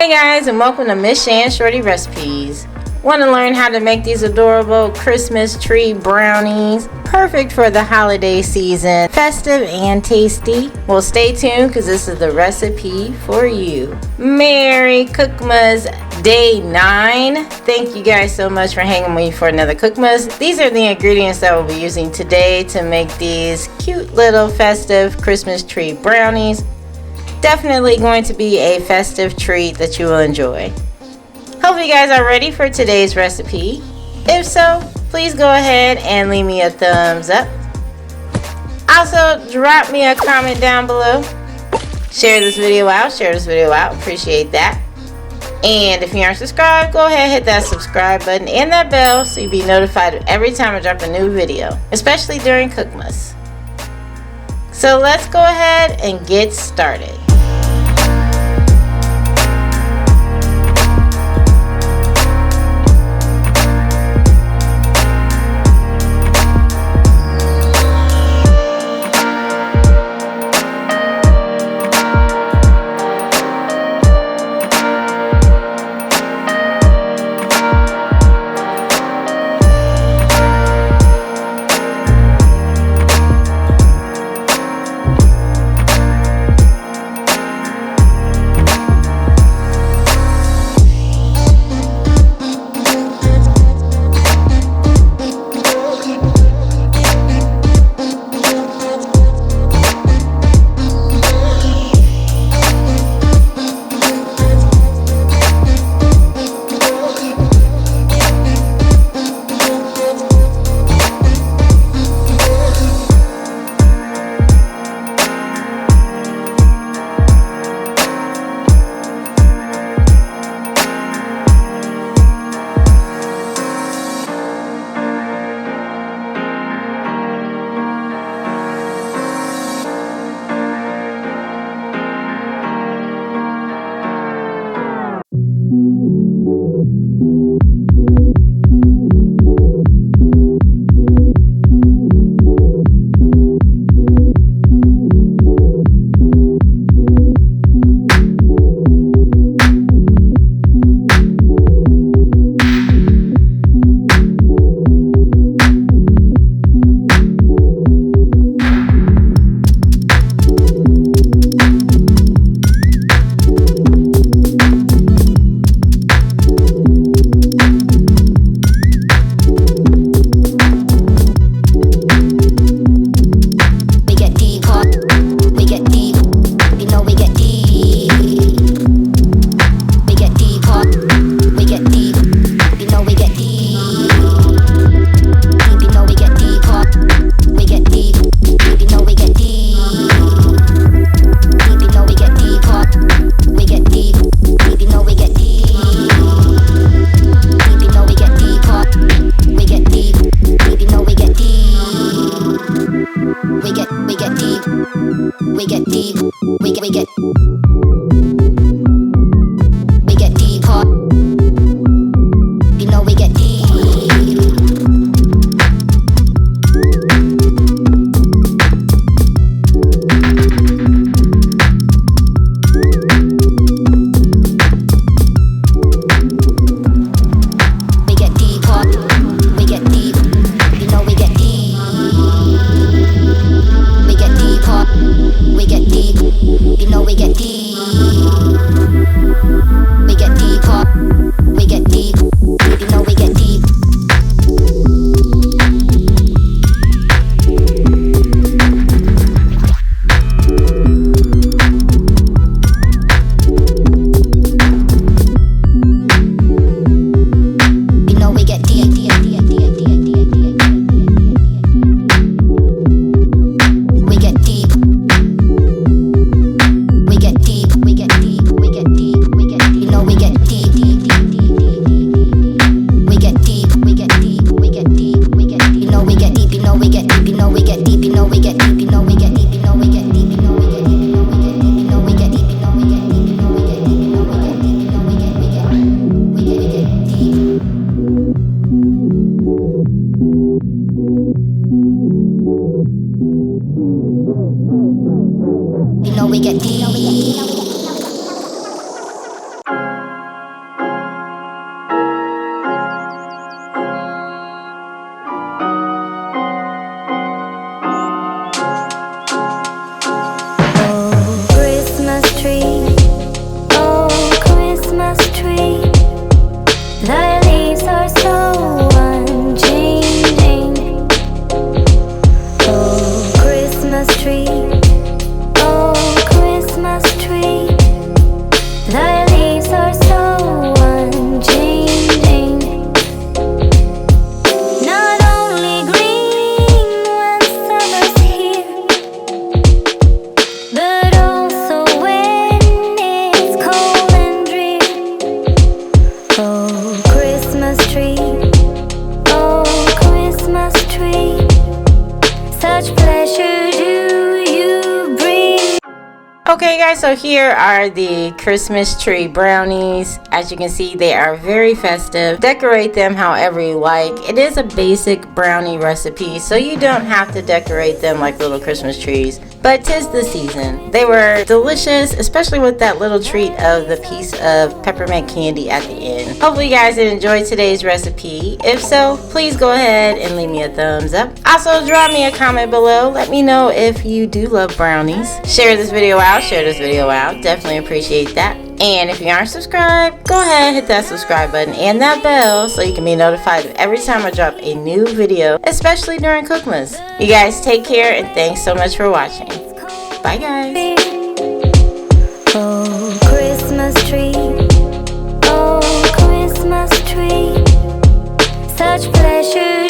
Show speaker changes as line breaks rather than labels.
Hey guys, and welcome to Miss Shan Shorty Recipes. Want to learn how to make these adorable Christmas tree brownies? Perfect for the holiday season, festive and tasty. Well, stay tuned because this is the recipe for you. Merry COOKMAS Day 9. Thank you guys so much for hanging with me for another COOKMAS. These are the ingredients that we'll be using today to make these cute little festive Christmas tree brownies. Definitely going to be a festive treat that you will enjoy. Hope you guys are ready for today's recipe. If so, please go ahead and leave me a thumbs up. Also, drop me a comment down below. Share this video out, appreciate that. And if you aren't subscribed, go ahead and hit that subscribe button and that bell so you'll be notified every time I drop a new video, especially during COOKMAS. So let's go ahead and get started.
You know we get deep.
Okay guys, so here are the Christmas tree brownies. As you can see, they are very festive. Decorate them however you like. It is a basic brownie recipe, so you don't have to decorate them like little Christmas trees, but 'tis the season. They were delicious, especially with that little treat of the piece of peppermint candy at the end. Hopefully you guys did enjoy today's recipe. If so, please go ahead and leave me a thumbs up. Also, drop me a comment below. Let me know if you do love brownies. Share this video out. Definitely appreciate that. And if you aren't subscribed, go ahead, hit that subscribe button and that bell so you can be notified of every time I drop a new video, especially during COOKMAS. You guys take care and thanks so much for watching. Bye guys.
Oh, Christmas tree. Oh, Christmas tree. Such pleasure.